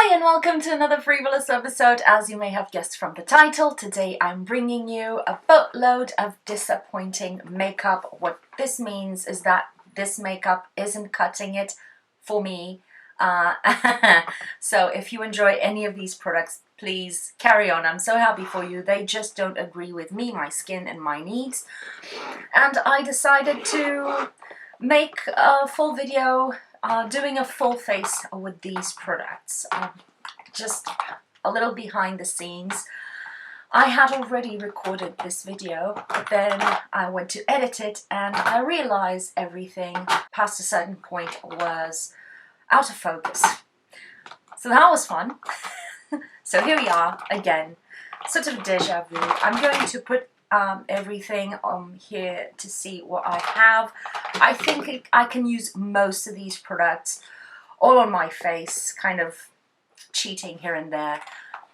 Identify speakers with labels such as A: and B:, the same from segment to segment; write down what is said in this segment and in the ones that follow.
A: Hi and welcome to another free.volous episode. As you may have guessed from the title, today I'm bringing you a boatload of disappointing makeup. What this means is that this makeup isn't cutting it for me. So if you enjoy any of these products, please carry on. I'm so happy for you. They just don't agree with me, my skin and my needs. And I decided to make a full video doing a full face with these products. Just a little behind the scenes. I had already recorded this video, but then I went to edit it and I realized everything past a certain point was out of focus. So that was fun. So here we are again, sort of deja vu. I'm going to put everything on here to see what I have. I think I can use most of these products all on my face, kind of cheating here and there,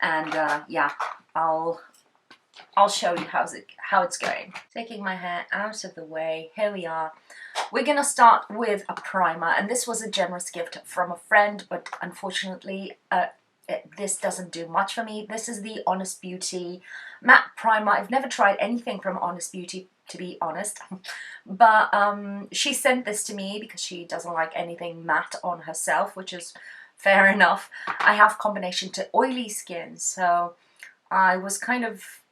A: and yeah, I'll show you how it's going. Taking my hair out of the way, here we are. We're gonna start with a primer, and this was a generous gift from a friend, but unfortunately this doesn't do much for me. This is the Honest Beauty matte primer. I've never tried anything from Honest Beauty, to be honest, but she sent this to me because she doesn't like anything matte on herself, which is fair enough. I have combination to oily skin, so I was kind of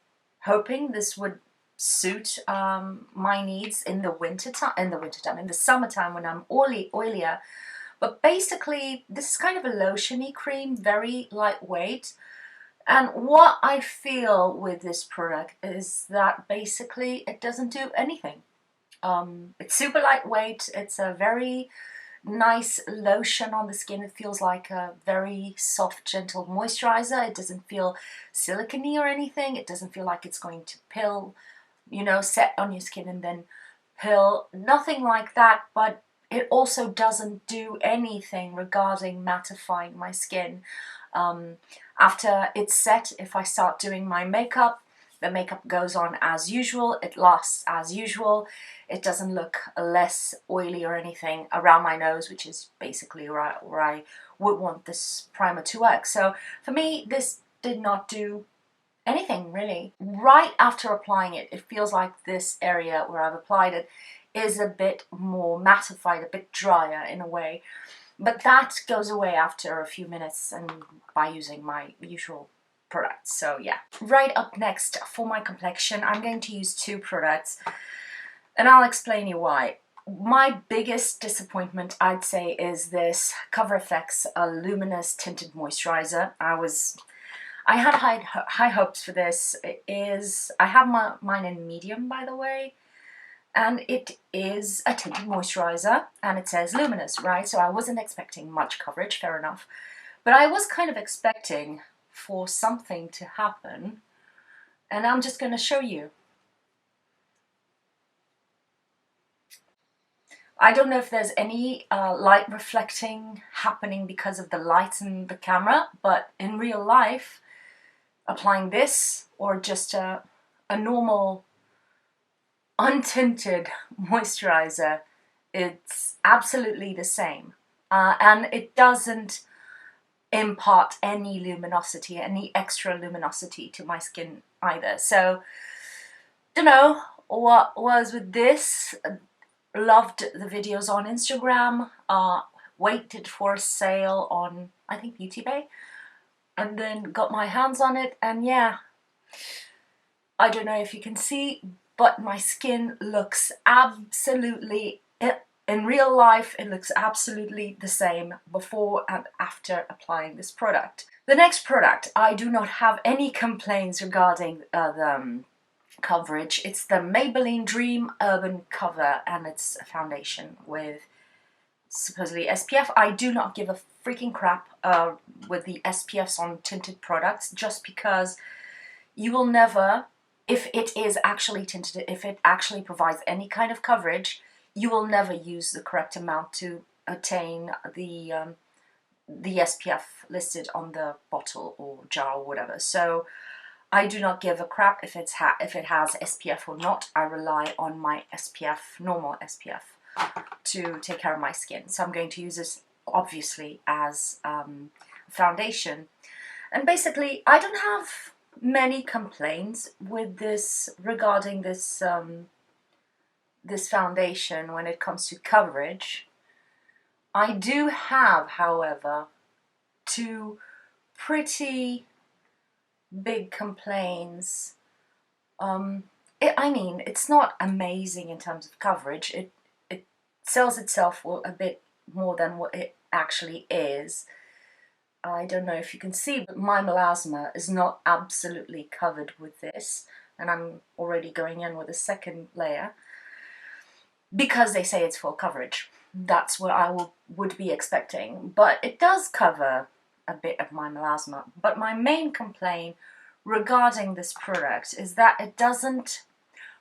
A: hoping this would suit my needs in the in the summertime when I'm oilier. But basically, this is kind of a lotiony cream, very lightweight. And what I feel with this product is that basically it doesn't do anything. It's super lightweight. It's a very nice lotion on the skin. It feels like a very soft, gentle moisturizer. It doesn't feel silicone-y or anything. It doesn't feel like it's going to pill, you know, set on your skin and then pill. Nothing like that, but it also doesn't do anything regarding mattifying my skin. After it's set, if I start doing my makeup, the makeup goes on as usual, it lasts as usual, it doesn't look less oily or anything around my nose, which is basically where I would want this primer to work. So for me, this did not do anything really. Right after applying it, it feels like this area where I've applied it is a bit more mattified, a bit drier in a way. But that goes away after a few minutes and by using my usual products. So yeah. Right up next for my complexion, I'm going to use two products and I'll explain you why. My biggest disappointment, I'd say, is this Cover FX Luminous Tinted Moisturizer. I had high hopes for this. I have mine in medium, by the way. And it is a tinted moisturizer, and it says luminous, right? So I wasn't expecting much coverage, fair enough. But I was kind of expecting for something to happen, and I'm just going to show you. I don't know if there's any light reflecting happening because of the light in the camera, but in real life, applying this or just a normal untinted moisturizer, it's absolutely the same, and it doesn't impart any luminosity, any extra luminosity to my skin either. So don't know what was with this. Loved the videos on Instagram, waited for a sale on, I think, Beauty Bay, and then got my hands on it, and yeah, I don't know if you can see, but my skin looks absolutely, in real life, it looks absolutely the same before and after applying this product. The next product, I do not have any complaints regarding the coverage. It's the Maybelline Dream Urban Cover, and it's a foundation with supposedly SPF. I do not give a freaking crap with the SPFs on tinted products, just because you will never, if it is actually tinted, if it actually provides any kind of coverage, you will never use the correct amount to attain the SPF listed on the bottle or jar or whatever. So I do not give a crap if it has SPF or not. I rely on my SPF, normal SPF, to take care of my skin. So I'm going to use this obviously as foundation. And basically, I don't have many complaints with this regarding this this foundation when it comes to coverage. I do have, however, two pretty big complaints. I mean, it's not amazing in terms of coverage. It sells itself for a bit more than what it actually is. I don't know if you can see, but my melasma is not absolutely covered with this, and I'm already going in with a second layer because they say it's full coverage. That's what I would be expecting, but it does cover a bit of my melasma. But my main complaint regarding this product is that it doesn't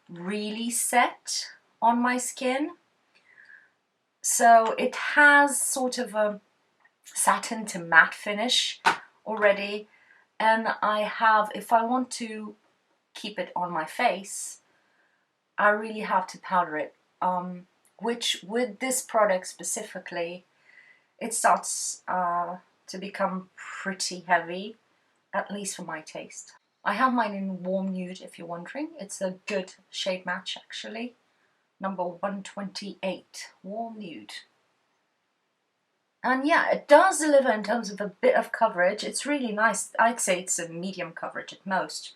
A: really set on my skin. So it has sort of a satin to matte finish already, and I have, if I want to keep it on my face, I really have to powder it, which with this product specifically, it starts to become pretty heavy, at least for my taste. I have mine in warm nude, if you're wondering. It's a good shade match actually, number 128, warm nude. And yeah, it does deliver in terms of a bit of coverage. It's really nice. I'd say it's a medium coverage at most.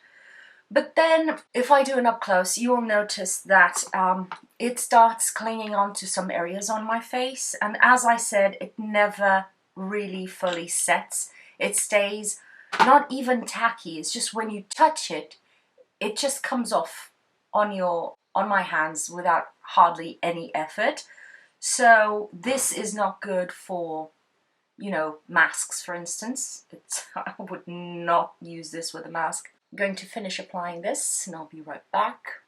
A: But then, if I do an up close, you'll notice that it starts clinging onto some areas on my face. And as I said, it never really fully sets. It stays not even tacky. It's just when you touch it, it just comes off on my hands without hardly any effort. So this is not good for, you know, masks, for instance. I would not use this with a mask. I'm going to finish applying this and I'll be right back.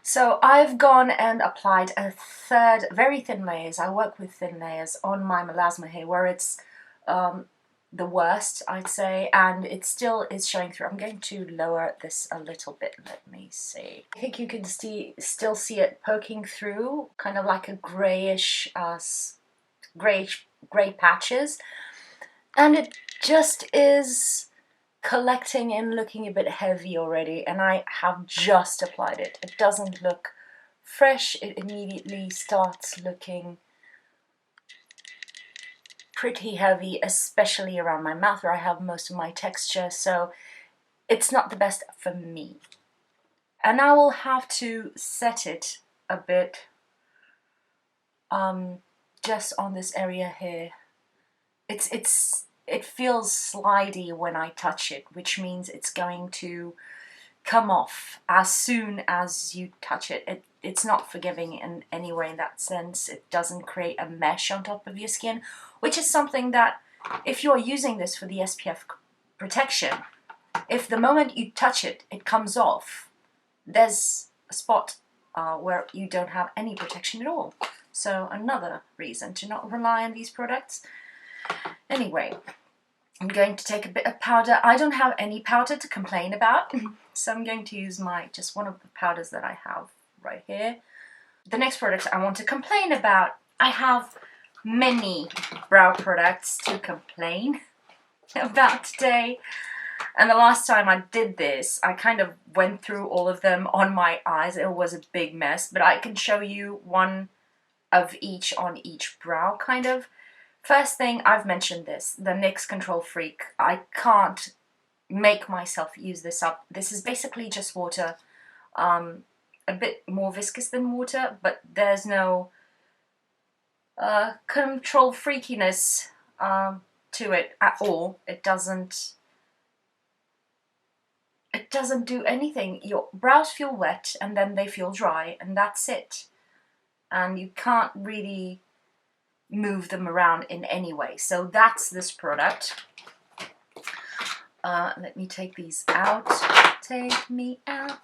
A: So I've gone and applied a third, very thin layers. I work with thin layers on my melasma here, where it's the worst, I'd say, and it still is showing through. I'm going to lower this a little bit. Let me see. I think you can still see it poking through, kind of like a grayish, grey patches, and it just is collecting and looking a bit heavy already, and I have just applied it. It doesn't look fresh. It immediately starts looking pretty heavy, especially around my mouth where I have most of my texture, so it's not the best for me. And I will have to set it a bit just on this area here. It feels slidey when I touch it, which means it's going to come off as soon as you touch it. It's not forgiving in any way in that sense. It doesn't create a mesh on top of your skin, which is something that, if you're using this for the SPF protection, if the moment you touch it, it comes off, there's a spot where you don't have any protection at all. So another reason to not rely on these products. Anyway, I'm going to take a bit of powder. I don't have any powder to complain about, so I'm going to use just one of the powders that I have right here. The next product I want to complain about, I have many brow products to complain about today. And the last time I did this, I kind of went through all of them on my eyes. It was a big mess, but I can show you one of each on each brow, kind of. First thing, I've mentioned this, the NYX Control Freak. I can't make myself use this up. This is basically just water, a bit more viscous than water, but there's no control freakiness to it at all. It doesn't do anything. Your brows feel wet and then they feel dry, and that's it. And you can't really move them around in any way. So that's this product. Let me take these out. Take me out.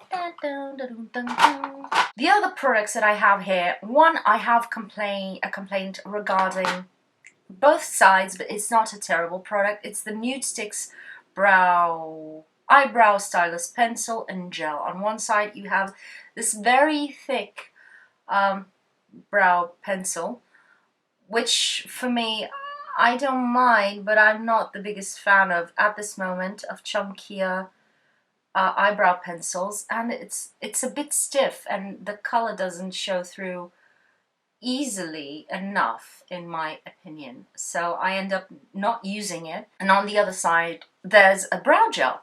A: The other products that I have here, one, I have a complaint regarding both sides, but it's not a terrible product. It's the Nudestis Eyebrow Stylist Pencil and Gel. On one side you have this very thick brow pencil, which for me, I don't mind, but I'm not the biggest fan of, at this moment, of chunkier eyebrow pencils, and it's a bit stiff and the color doesn't show through easily enough, in my opinion. So I end up not using it. And on the other side, there's a brow gel,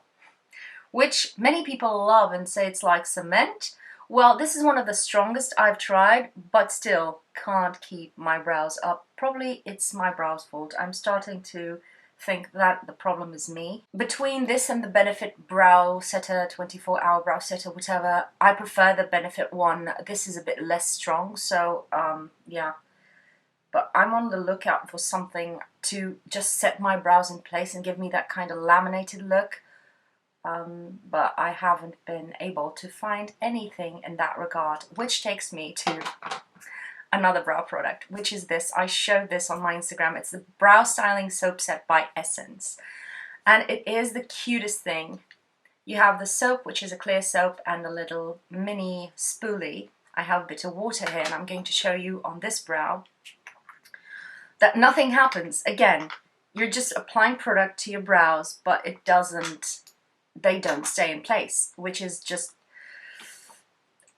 A: which many people love and say it's like cement. Well, this is one of the strongest I've tried, but still can't keep my brows up. Probably it's my brows' fault. I'm starting to think that the problem is me. Between this and the Benefit Brow Setter, 24-hour brow setter, whatever, I prefer the Benefit one. This is a bit less strong, so yeah. But I'm on the lookout for something to just set my brows in place and give me that kind of laminated look. But I haven't been able to find anything in that regard, which takes me to another brow product, which is this. I showed this on my Instagram. It's the Brow Styling Soap Set by Essence, and it is the cutest thing. You have the soap, which is a clear soap, and a little mini spoolie. I have a bit of water here, and I'm going to show you on this brow that nothing happens. Again, you're just applying product to your brows, but it doesn't, they don't stay in place, which is just,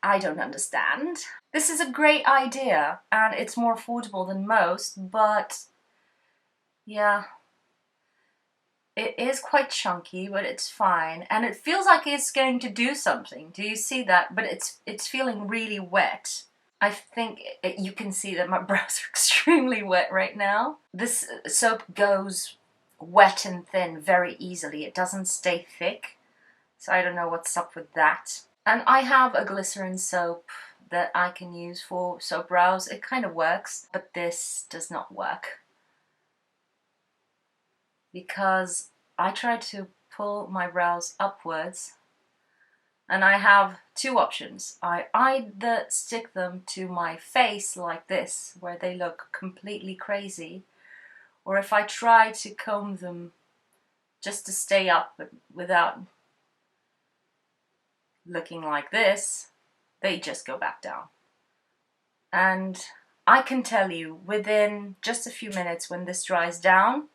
A: I don't understand. This is a great idea, and it's more affordable than most, but yeah, it is quite chunky, but it's fine, and it feels like it's going to do something. Do you see that? But it's feeling really wet. I think you can see that my brows are extremely wet right now. This soap goes wet and thin very easily. It doesn't stay thick, so I don't know what's up with that. And I have a glycerin soap that I can use for soap brows. It kind of works, but this does not work, because I tried to pull my brows upwards, and I have two options. I either stick them to my face like this, where they look completely crazy, or if I try to comb them just to stay up but without looking like this, they just go back down. And I can tell you, within just a few minutes, when this dries down,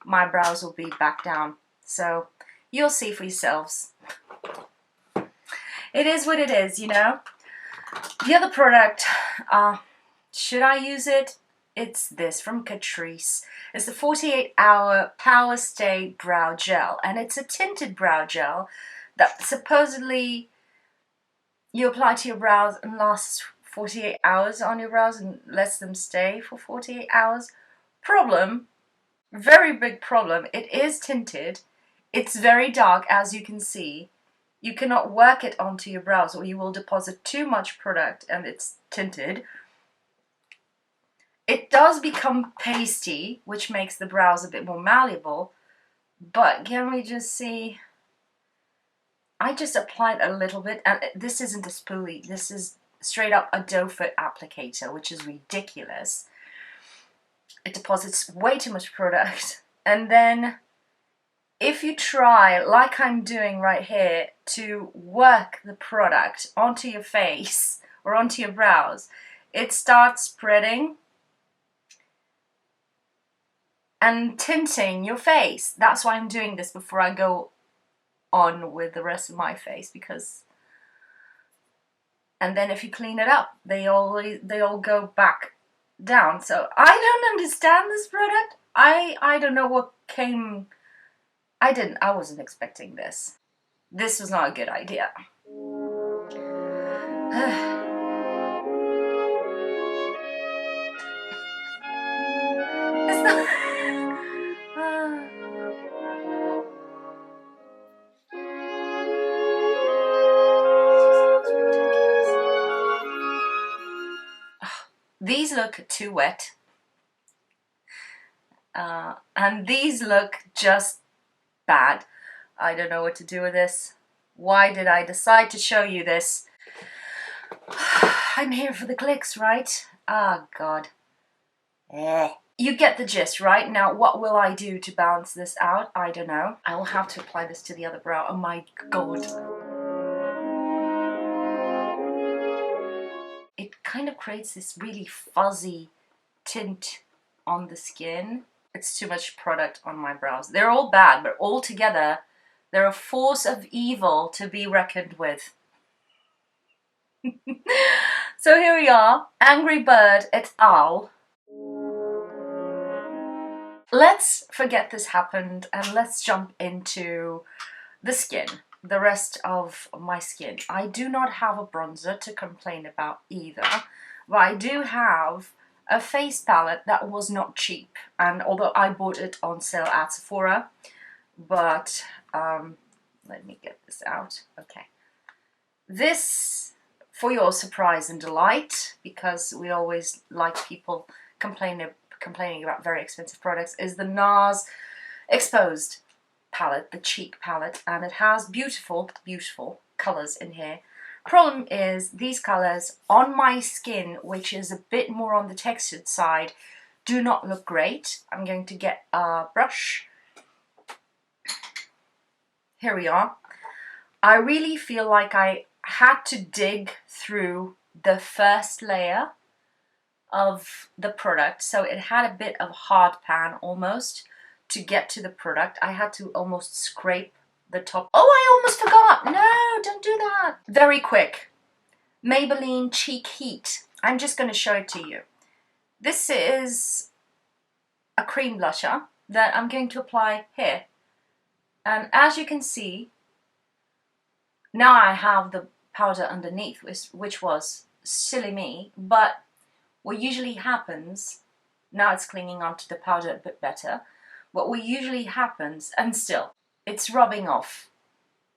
A: my brows will be back down. So you'll see for yourselves. It is what it is, you know. The other product, should I use it? It's this from Catrice. It's the 48-hour Power Stay Brow Gel, and it's a tinted brow gel that supposedly you apply to your brows and lasts 48 hours on your brows and lets them stay for 48 hours. Problem, very big problem, it is tinted. It's very dark, as you can see. You cannot work it onto your brows or you will deposit too much product, and it's tinted. It does become pasty, which makes the brows a bit more malleable, but can we just see? I just applied a little bit, and this isn't a spoolie, this is straight up a doe foot applicator, which is ridiculous. It deposits way too much product, and then if you try, like I'm doing right here, to work the product onto your face or onto your brows, it starts spreading and tinting your face. That's why I'm doing this before I go on with the rest of my face, because, and then if you clean it up, they all go back down. So I don't understand this product. I don't know what came. I wasn't expecting this. This was not a good idea. It's not. These look too wet. And these look just bad. I don't know what to do with this. Why did I decide to show you this? I'm here for the clicks, right? Ah, God. You get the gist, right? Now, what will I do to balance this out? I don't know. I will have to apply this to the other brow. Oh my God. It kind of creates this really fuzzy tint on the skin. It's too much product on my brows. They're all bad, but all together, they're a force of evil to be reckoned with. So here we are, Angry Bird et al. Let's forget this happened and let's jump into the skin, the rest of my skin. I do not have a bronzer to complain about either, but I do have a face palette that was not cheap, and although I bought it on sale at Sephora, but let me get this out. Okay, this, for your surprise and delight, because we always like people complaining about very expensive products, is the NARS Exposed palette, the cheek palette, and it has beautiful colors in here. Problem is, these colors on my skin, which is a bit more on the textured side, do not look great. I'm going to get a brush. Here we are. I really feel like I had to dig through the first layer of the product, so it had a bit of hard pan almost to get to the product. I had to almost scrape the top. Oh, I almost forgot. No, don't do that. Very quick. Maybelline Cheek Heat. I'm just going to show it to you. This is a cream blusher that I'm going to apply here. And as you can see, now I have the powder underneath, which was silly me, but what usually happens, now it's clinging onto the powder a bit better, what usually happens, and still, it's rubbing off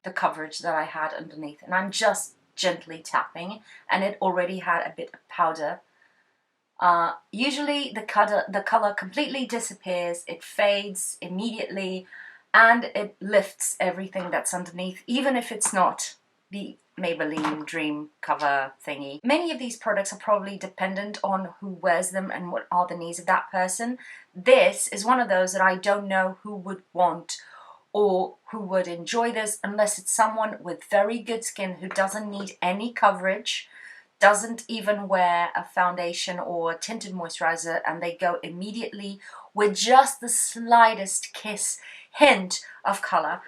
A: the coverage that I had underneath, and I'm just gently tapping, and it already had a bit of powder. Usually the color completely disappears, it fades immediately, and it lifts everything that's underneath, even if it's not the Maybelline Dream Cover thingy. Many of these products are probably dependent on who wears them and what are the needs of that person. This is one of those that I don't know who would want or who would enjoy this, unless it's someone with very good skin who doesn't need any coverage, doesn't even wear a foundation or a tinted moisturizer, and they go immediately with just the slightest hint of color.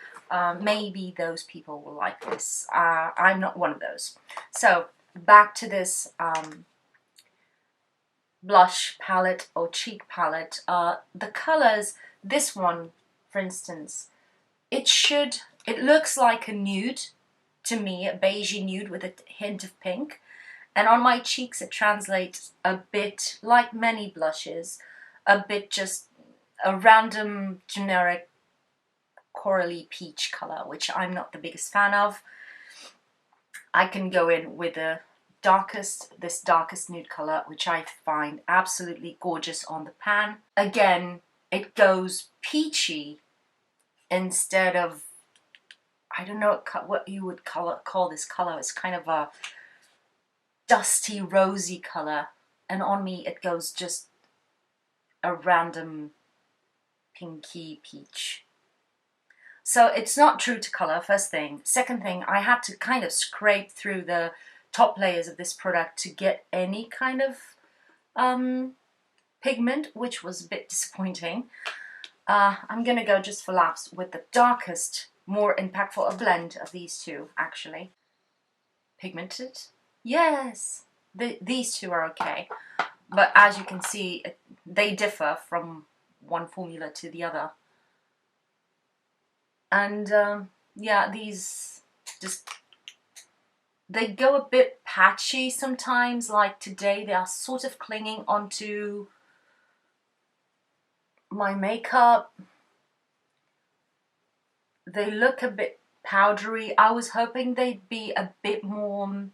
A: Maybe those people will like this. I'm not one of those. So back to this blush palette or cheek palette. The colors, this one for instance, it looks like a nude to me, a beigey nude with a hint of pink, and on my cheeks it translates a bit like many blushes, a bit just a random generic corally peach color, which I'm not the biggest fan of. I can go in with this darkest nude color, which I find absolutely gorgeous on the pan. Again, it goes peachy instead of, I don't know what you would call this color. It's kind of a dusty rosy color, and on me it goes just a random pinky peach. So it's not true to color, first thing. Second thing, I had to kind of scrape through the top layers of this product to get any kind of pigment, which was a bit disappointing. I'm gonna go just for laughs with the darkest, more impactful, a blend of these two actually. Pigmented? Yes! These two are okay. But as you can see, they differ from one formula to the other. And yeah, these just, they go a bit patchy sometimes, like today they are sort of clinging onto my makeup. They look a bit powdery. I was hoping they'd be a bit more,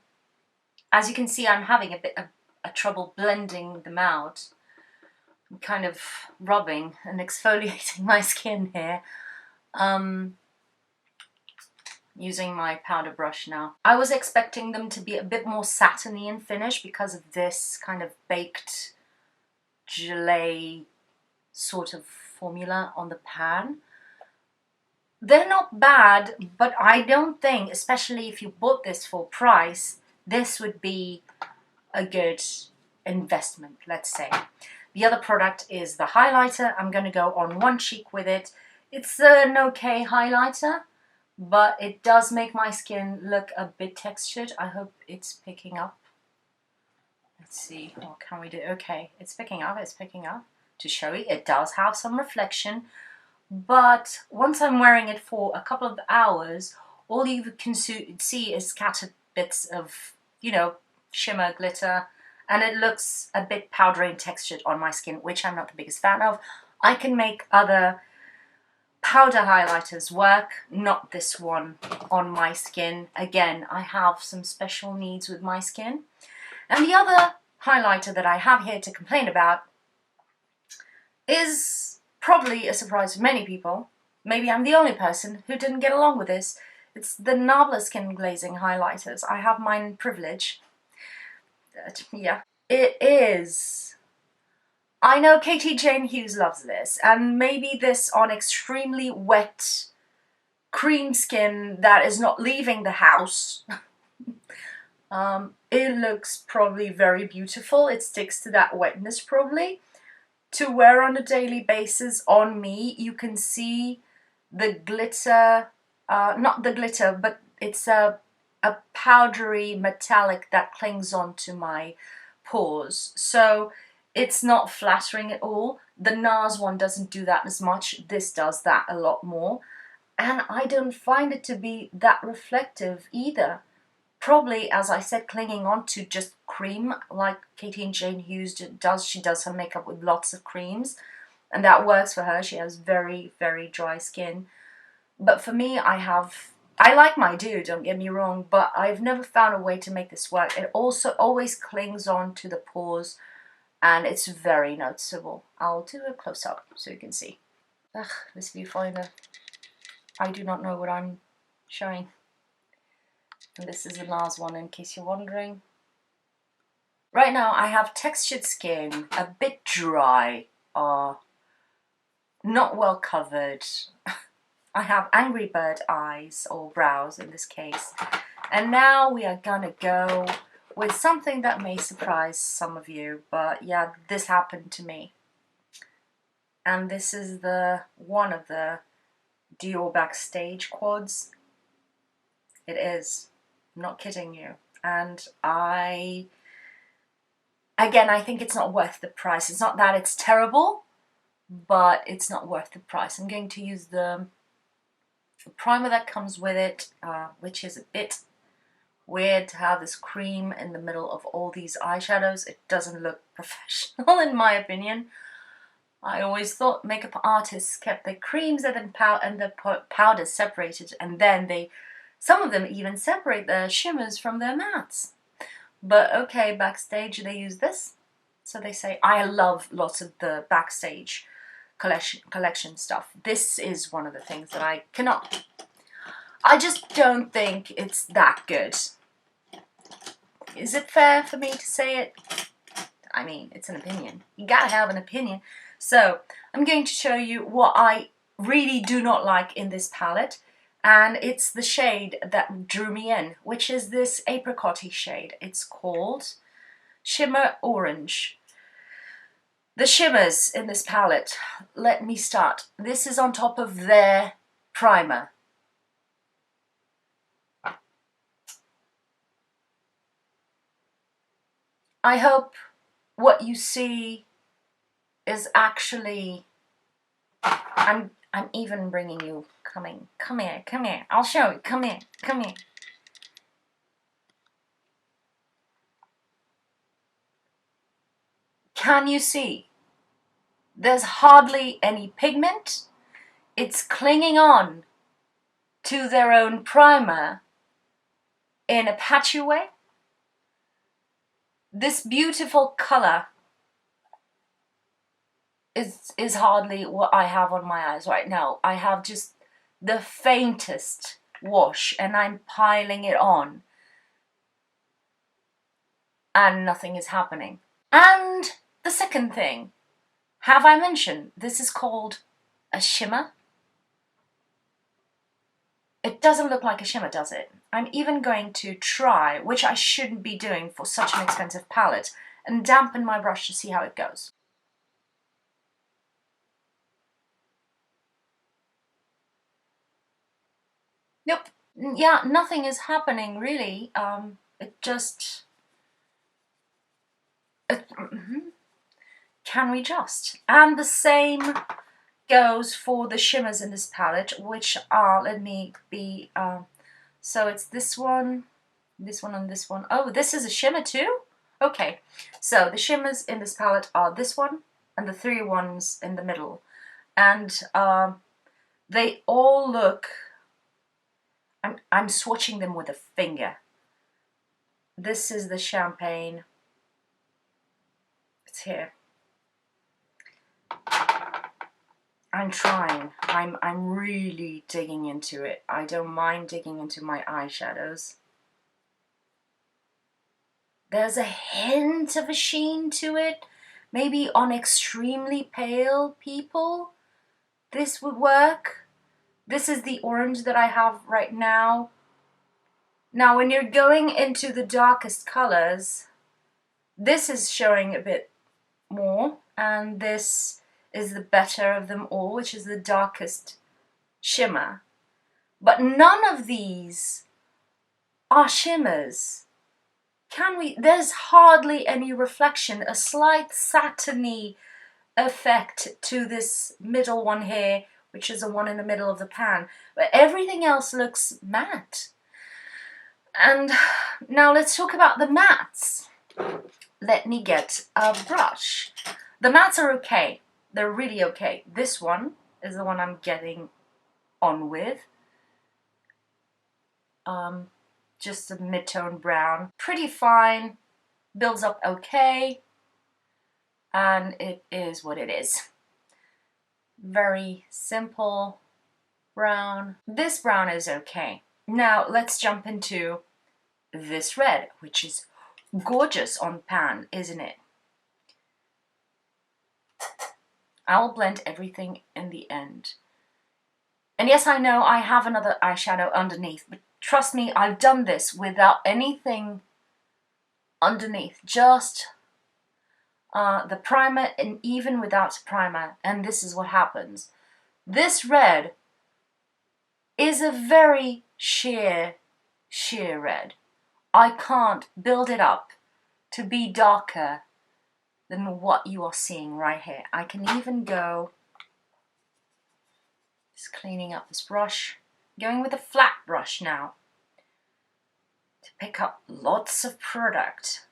A: as you can see I'm having a bit of a trouble blending them out. I'm kind of rubbing and exfoliating my skin here. Using my powder brush now. I was expecting them to be a bit more satiny in finish because of this kind of baked gelée sort of formula on the pan. They're not bad, but I don't think, especially if you bought this full price, this would be a good investment, let's say. The other product is the highlighter. I'm going to go on one cheek with it. It's an okay highlighter, but it does make my skin look a bit textured. I hope it's picking up. Let's see, what can we do? Okay, it's picking up, To show you, it does have some reflection, but once I'm wearing it for a couple of hours, all you can see is scattered bits of, you know, shimmer, glitter, and it looks a bit powdery and textured on my skin, which I'm not the biggest fan of. I can make other powder highlighters work, not this one on my skin. Again, I have some special needs with my skin. And the other highlighter that I have here to complain about is probably a surprise for many people. Maybe I'm the only person who didn't get along with this. It's the mabla skin glazing highlighters. I have mine Privilege. Yeah, it is. I know Katie Jane Hughes loves this, and maybe this on extremely wet cream skin that is not leaving the house. It looks probably very beautiful. It sticks to that wetness probably. To wear on a daily basis on me, you can see the glitter, not the glitter, but it's a powdery metallic that clings onto my pores. So it's not flattering at all. The NARS one doesn't do that as much. This does that a lot more. And I don't find it to be that reflective either. Probably, as I said, clinging on to just cream, like Katie Jane Hughes does. She does her makeup with lots of creams, and that works for her. She has very, very dry skin. But for me, I like my do, don't get me wrong, but I've never found a way to make this work. It also always clings on to the pores, and it's very noticeable. I'll do a close-up so you can see. Ugh, this viewfinder. I do not know what I'm showing. And this is the NARS one, in case you're wondering. Right now I have textured skin, a bit dry, not well covered. I have Angry Bird eyes, or brows in this case. And now we are gonna go with something that may surprise some of you, but yeah, this happened to me. And this is one of the Dior Backstage quads. It is. I'm not kidding you. And I think it's not worth the price. It's not that it's terrible, but it's not worth the price. I'm going to use the primer that comes with it, which is a bit weird to have this cream in the middle of all these eyeshadows. It doesn't look professional in my opinion. I always thought makeup artists kept their creams and the powders separated, and then some of them even separate their shimmers from their mattes. But okay, Backstage, they use this. So they say, I love lots of the Backstage collection stuff. This is one of the things that I just don't think it's that good. Is it fair for me to say it? I mean, it's an opinion. You gotta have an opinion. So I'm going to show you what I really do not like in this palette. And it's the shade that drew me in, which is this apricot-y shade. It's called Shimmer Orange. The shimmers in this palette, let me start. This is on top of their primer. I hope what you see is actually, I'm even bringing you, come here, I'll show you, come here. Can you see? There's hardly any pigment. It's clinging on to their own primer in a patchy way. This beautiful color is hardly what I have on my eyes right now. I have just the faintest wash and I'm piling it on and nothing is happening. And the second thing, have I mentioned this is called a shimmer? It doesn't look like a shimmer, does it? I'm even going to try, which I shouldn't be doing for such an expensive palette, and dampen my brush to see how it goes. Nope. Yeah, nothing is happening really. It just... Can we just? And the same goes for the shimmers in this palette, which are, let me be, so it's this one, and this one. Oh, this is a shimmer too? Okay, so the shimmers in this palette are this one and the three ones in the middle. And they all look, I'm swatching them with a finger. This is the champagne. It's here. I'm trying. I'm really digging into it. I don't mind digging into my eyeshadows. There's a hint of a sheen to it. Maybe on extremely pale people, this would work. This is the orange that I have right now. Now, when you're going into the darkest colors, this is showing a bit more, and this is the better of them all, which is the darkest shimmer. But none of these are shimmers. There's hardly any reflection, a slight satiny effect to this middle one here, which is the one in the middle of the pan, but everything else looks matte. And now let's talk about the mattes. Let me get a brush. The mattes are okay. They're really okay. This one is the one I'm getting on with. Just a mid-tone brown. Pretty fine. Builds up okay. And it is what it is. Very simple brown. This brown is okay. Now let's jump into this red, which is gorgeous on pan, isn't it? I'll blend everything in the end. And yes, I know I have another eyeshadow underneath, but trust me, I've done this without anything underneath, just the primer, and even without primer, and this is what happens. This red is a very sheer red. I can't build it up to be darker than what you are seeing right here. I can even go, just cleaning up this brush, going with a flat brush now to pick up lots of product.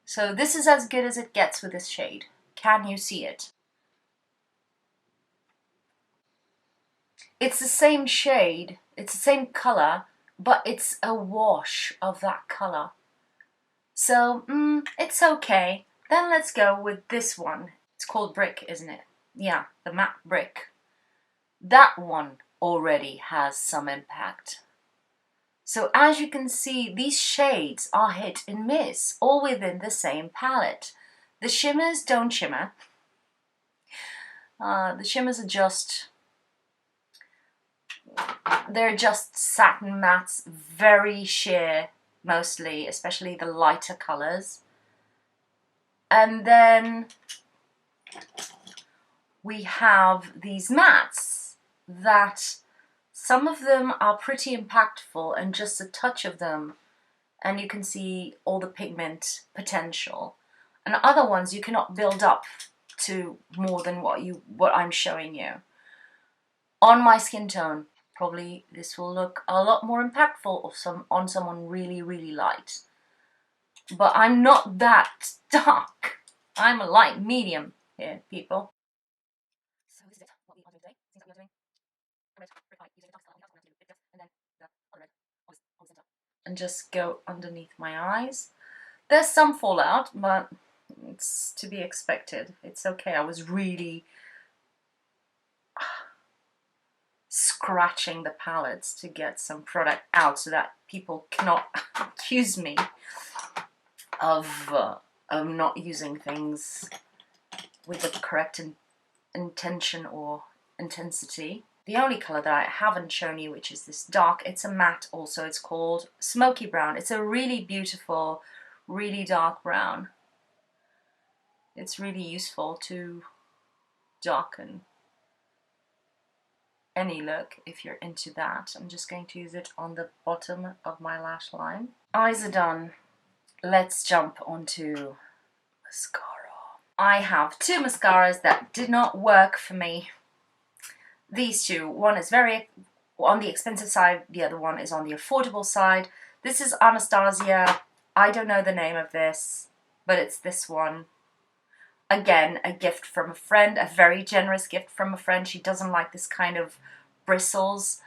A: So this is as good as it gets with this shade. Can you see it? It's the same shade, it's the same color, but it's a wash of that color. So, it's okay. Then let's go with this one. It's called Brick, isn't it? Yeah, the matte Brick. That one already has some impact. So as you can see, these shades are hit and miss, all within the same palette. The shimmers don't shimmer. The shimmers are just... they're just satin mattes, very sheer, mostly, especially the lighter colors. And then we have these mattes that some of them are pretty impactful, and just a touch of them and you can see all the pigment potential. And other ones you cannot build up to more than what I'm showing you. On my skin tone, probably this will look a lot more impactful on someone really, really light. But I'm not that dark. I'm a light medium here, people. So this is it, what we are doing today. Things that we are doing. And just go underneath my eyes. There's some fallout, but it's to be expected. It's okay. I was really scratching the palettes to get some product out so that people cannot accuse me of not using things with the correct intention or intensity. The only color that I haven't shown you, which is this dark, it's a matte also, it's called Smoky Brown. It's a really beautiful, really dark brown. It's really useful to darken any look if you're into that. I'm just going to use it on the bottom of my lash line. Eyes are done. Let's jump onto mascara. I have two mascaras that did not work for me. These two, one is very on the expensive side, the other one is on the affordable side. This is Anastasia. I don't know the name of this, but it's this one. Again, a gift from a friend, a very generous gift from a friend. She doesn't like this kind of bristles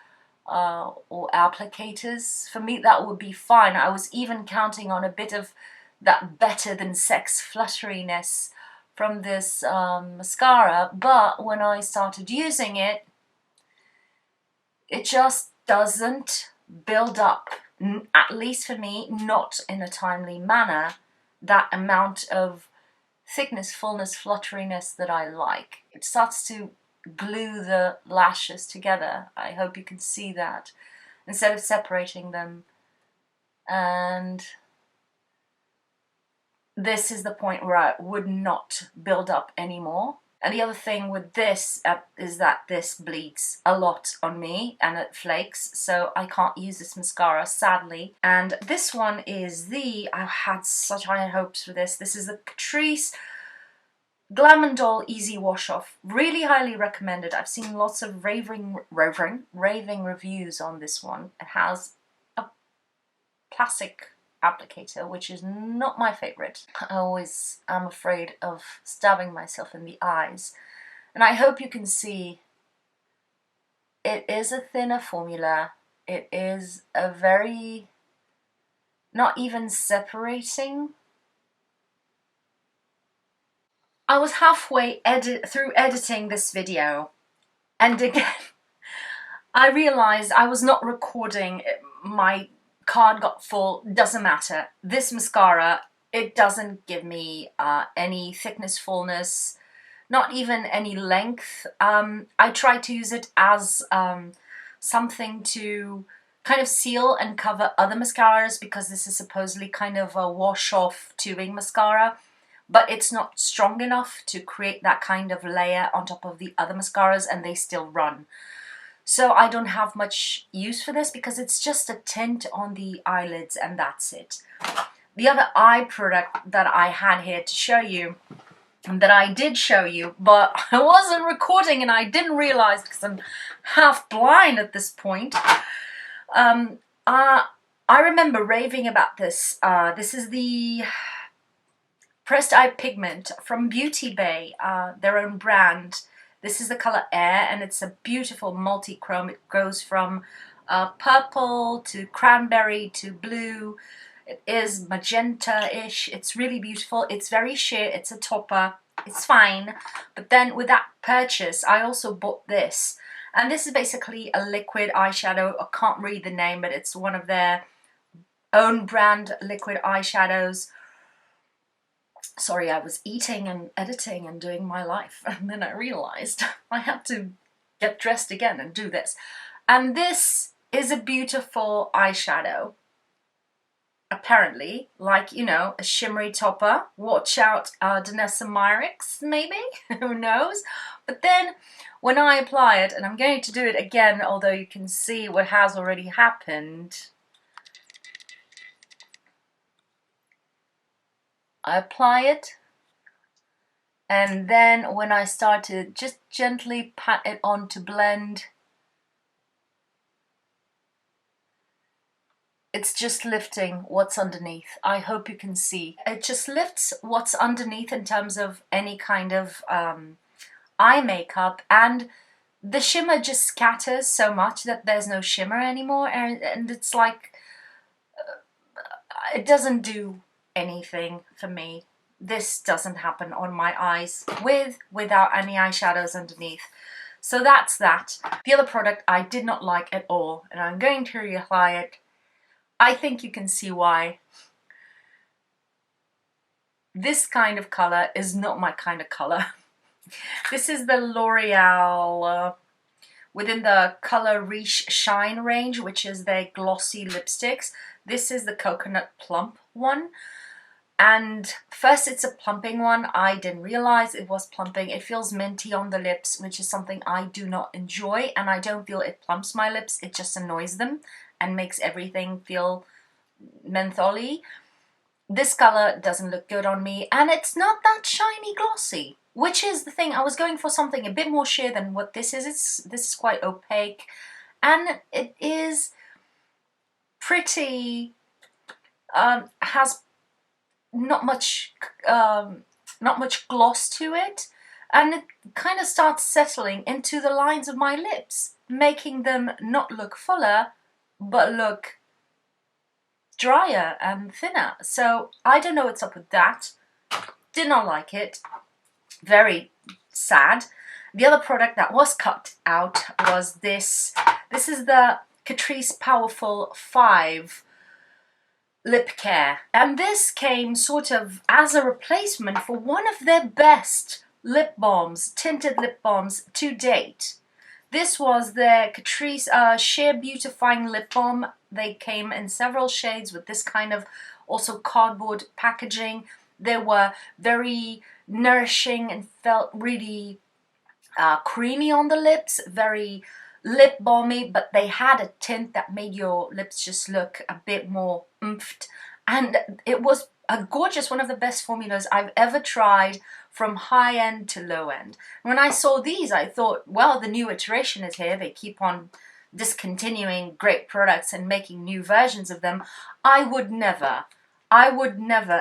A: or applicators. For me, that would be fine. I was even counting on a bit of that better than sex flutteriness from this mascara, but when I started using it, it just doesn't build up, at least for me, not in a timely manner, that amount of thickness, fullness, flutteriness that I like. It starts to glue the lashes together. I hope you can see that, instead of separating them. And this is the point where I would not build up anymore. And the other thing with this is that this bleeds a lot on me and it flakes, so I can't use this mascara, sadly. And this one is I had such high hopes for this. This is the Catrice Glam Doll Easy Wash Off. Really highly recommended. I've seen lots of raving reviews on this one. It has a plastic applicator, which is not my favorite. I always am afraid of stabbing myself in the eyes. And I hope you can see it is a thinner formula. It is a very, not even separating. I was halfway through editing this video, and again, I realized I was not recording. My card got full, doesn't matter. This mascara, it doesn't give me any thickness, fullness, not even any length. I tried to use it as something to kind of seal and cover other mascaras, because this is supposedly kind of a wash-off tubing mascara, but it's not strong enough to create that kind of layer on top of the other mascaras, and they still run. So I don't have much use for this, because it's just a tint on the eyelids and that's it. The other eye product that I had here to show you, and that I did show you, but I wasn't recording and I didn't realize, because I'm half blind at this point. I remember raving about this. This is the Pressed Eye Pigment from Beauty Bay, their own brand. This is the color Air, and it's a beautiful multi-chrome. It goes from purple to cranberry to blue. It is magenta-ish. It's really beautiful. It's very sheer. It's a topper. It's fine. But then with that purchase, I also bought this. And this is basically a liquid eyeshadow. I can't read the name, but it's one of their own brand liquid eyeshadows. Sorry, I was eating and editing and doing my life, and then I realized I had to get dressed again and do this. And this is a beautiful eyeshadow. Apparently, like, you know, a shimmery topper. Watch out, Danessa Myricks, maybe? Who knows? But then, when I apply it, and I'm going to do it again, although you can see what has already happened, I apply it, and then when I start to just gently pat it on to blend, it's just lifting what's underneath. I hope you can see. It just lifts what's underneath in terms of any kind of eye makeup, and the shimmer just scatters so much that there's no shimmer anymore, and it's like, it doesn't do anything for me. This doesn't happen on my eyes without any eyeshadows underneath. So that's that. The other product I did not like at all, and I'm going to reapply it. I think you can see why. This kind of color is not my kind of color. This is the L'Oreal within the color Riche Shine range, which is their glossy lipsticks. This is the Coconut Plump one. And first, it's a plumping one. I didn't realize it was plumping. It feels minty on the lips, which is something I do not enjoy, and I don't feel it plumps my lips. It just annoys them and makes everything feel mentholy. This color doesn't look good on me, and it's not that shiny glossy, which is the thing. I was going for something a bit more sheer than what this is. This is quite opaque, and it is pretty, has not much gloss to it, and it kind of starts settling into the lines of my lips, making them not look fuller but look drier and thinner. So I don't know what's up with that. Did not like it. Very sad. The other product that was cut out was this. This is the Catrice Powerful 5 lip care, and this came sort of as a replacement for one of their best lip balms, tinted lip balms to date. This was their Catrice Sheer Beautifying Lip Balm. They came in several shades with this kind of also cardboard packaging. They were very nourishing and felt really creamy on the lips, very lip balmy, but they had a tint that made your lips just look a bit more oomphed, and it was a gorgeous, one of the best formulas I've ever tried, from high end to low end. When I saw these, I thought, well, the new iteration is here. They keep on discontinuing great products and making new versions of them. I would never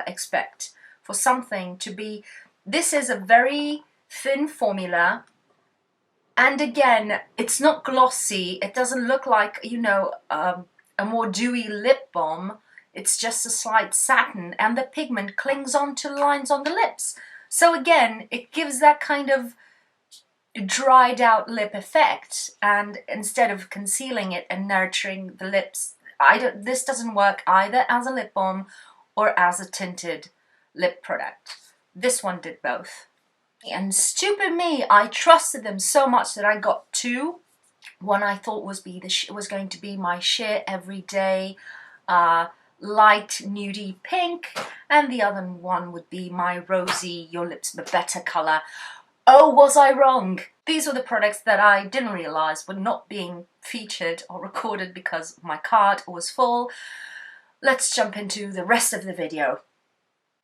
A: expect for something to be, this is a very thin formula. And again, it's not glossy. It doesn't look like, you know, a more dewy lip balm. It's just a slight satin, and the pigment clings onto lines on the lips. So again, it gives that kind of dried out lip effect, and instead of concealing it and nurturing the lips, this doesn't work either as a lip balm or as a tinted lip product. This one did both. And stupid me, I trusted them so much that I got two. One I thought was going to be my sheer everyday light nudie pink, and the other one would be my rosy, your lips but better color. Oh, was I wrong? These were the products that I didn't realize were not being featured or recorded because my card was full. Let's jump into the rest of the video.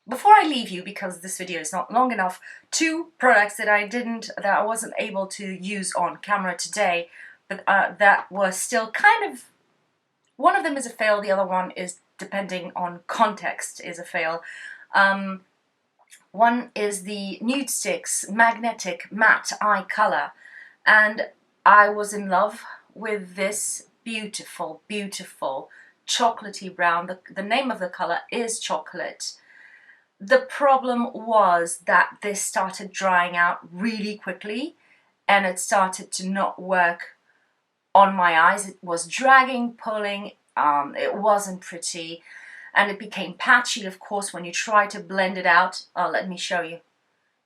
A: Before I leave you, because this video is not long enough, two products that I wasn't able to use on camera today, but that was still kind of, one of them is a fail, the other one is, depending on context, is a fail. One is the Nudestis Magnetic Matte Eye Color, and I was in love with this beautiful, beautiful chocolatey brown. The name of the color is Chocolate. The problem was that this started drying out really quickly, and it started to not work on my eyes. It was dragging, pulling, it wasn't pretty, and it became patchy, of course, when you try to blend it out. Oh, let me show you.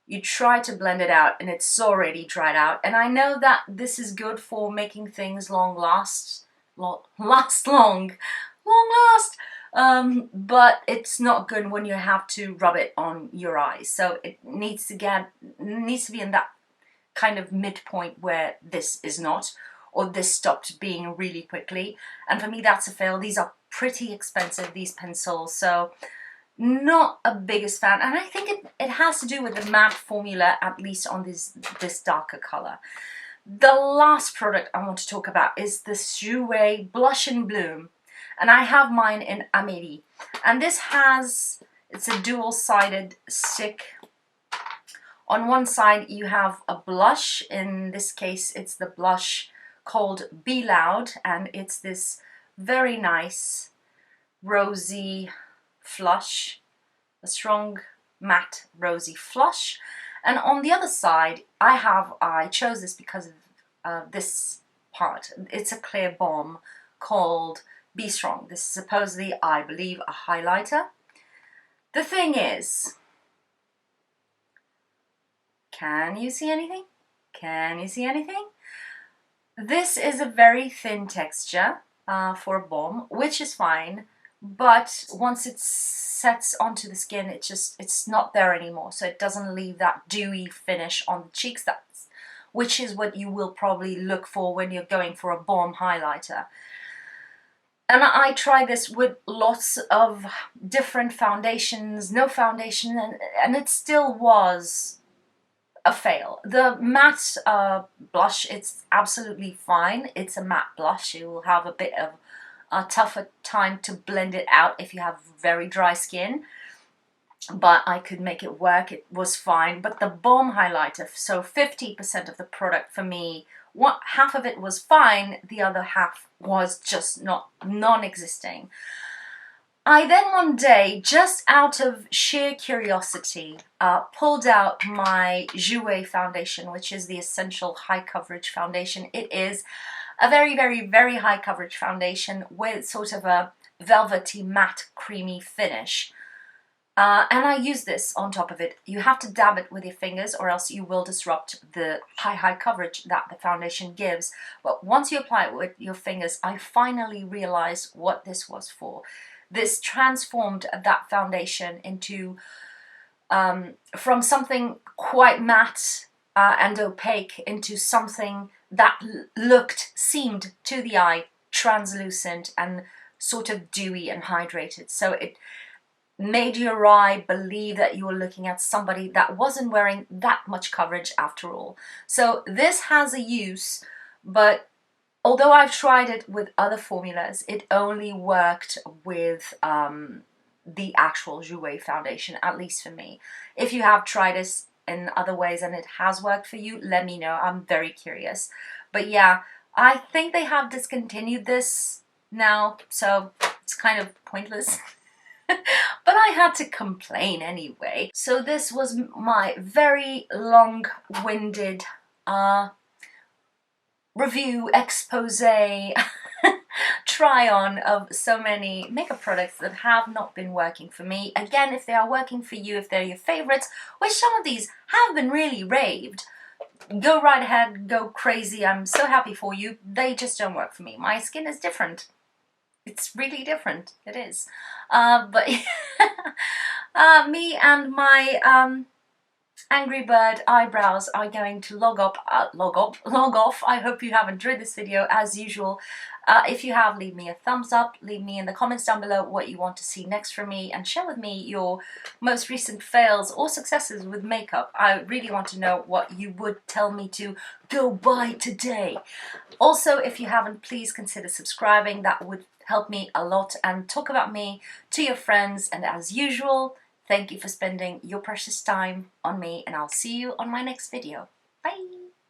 A: You try to blend it out and it's already dried out. And I know that this is good for making things long last, but it's not good when you have to rub it on your eyes. So it needs to be in that kind of midpoint where this is not, or this stopped being really quickly. And for me, that's a fail. These are pretty expensive, these pencils, so not a biggest fan. And I think it has to do with the matte formula, at least on this darker color. The last product I want to talk about is the Riche Blush and Bloom. And I have mine in Amélie. And this it's a dual-sided stick. On one side you have a blush. In this case it's the blush called Be Loud, and it's this very nice rosy flush, a strong matte rosy flush. And on the other side I chose this because of this part. It's a clear balm called Be Strong. This is supposedly, I believe, a highlighter. The thing is, can you see anything? Can you see anything? This is a very thin texture for a balm, which is fine, but once it sets onto the skin, it's not there anymore, so it doesn't leave that dewy finish on the cheeks, which is what you will probably look for when you're going for a bomb highlighter. And I tried this with lots of different foundations, no foundation, and it still was a fail. The matte blush, it's absolutely fine. It's a matte blush. You will have a bit of a tougher time to blend it out if you have very dry skin, but I could make it work. It was fine. But the bomb highlighter, so 50% of the product for me, half of it was fine, the other half was just non-existing. I then one day, just out of sheer curiosity, pulled out my Jouer foundation, which is the Essential High Coverage Foundation. It is a very, very, very high coverage foundation with sort of a velvety, matte, creamy finish. And I use this on top of it. You have to dab it with your fingers or else you will disrupt the high coverage that the foundation gives. But once you apply it with your fingers, I finally realized what this was for. This transformed that foundation into, from something quite matte and opaque into something that seemed to the eye translucent and sort of dewy and hydrated. So it made your eye believe that you were looking at somebody that wasn't wearing that much coverage after all. So this has a use, but although I've tried it with other formulas, it only worked with the actual Jouer foundation, at least for me. If you have tried this in other ways and it has worked for you, let me know. I'm very curious. But yeah, I think they have discontinued this now, so it's kind of pointless. But I had to complain anyway. So this was my very long-winded review, expose, try-on of so many makeup products that have not been working for me. Again, if they are working for you, if they're your favorites, which some of these have been really raved, go right ahead, go crazy. I'm so happy for you. They just don't work for me. My skin is different. It's really different. It is. But me and my Angry Bird eyebrows are going to log off. I hope you have enjoyed this video as usual. If you have, leave me a thumbs up, leave me in the comments down below what you want to see next from me, and share with me your most recent fails or successes with makeup. I really want to know what you would tell me to go buy today. Also, if you haven't, please consider subscribing. That would help me a lot, and talk about me to your friends. And as usual, thank you for spending your precious time on me, and I'll see you on my next video. Bye!